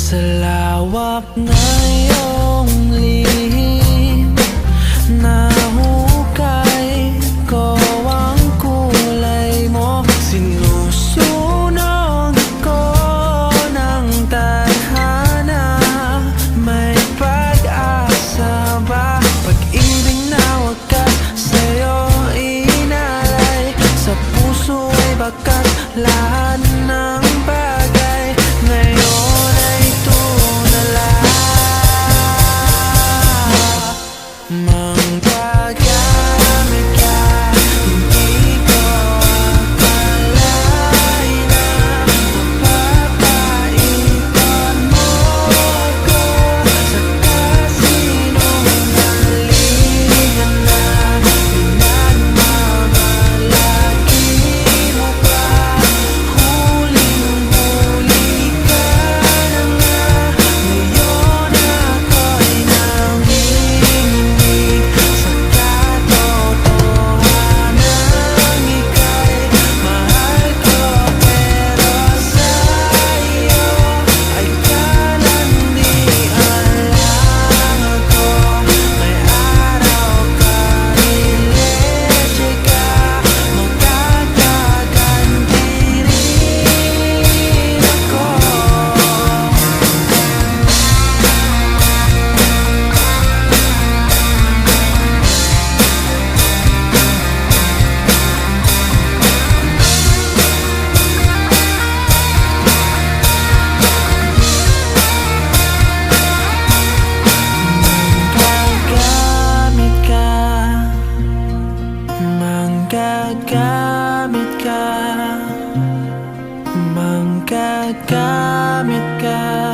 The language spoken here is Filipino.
Sa lawak na iyong lihim, nahukay ko ang kulay mo. Sinusunog ko ng tadhana, may pag-asa ba? Pag-ibig na wakas sa'yo inalay, sa puso ay bakat lahat ng bagay. Ngayon ay tunala, manggagamit ka. Hindi ko akalain na mapapaitan mo ako sa kasinungalingan na pinagmamalaki mo pa. Huling-huli ka na nga, ngayon ako'y nanginginig sa katotohanan. Ika'y mahal ko, pero sa'yo ay kalandian lang ako. May araw ka, nileche ka, magkakaganti rin ako. Manggagamit ka, manggagamit ka, manggagamit ka.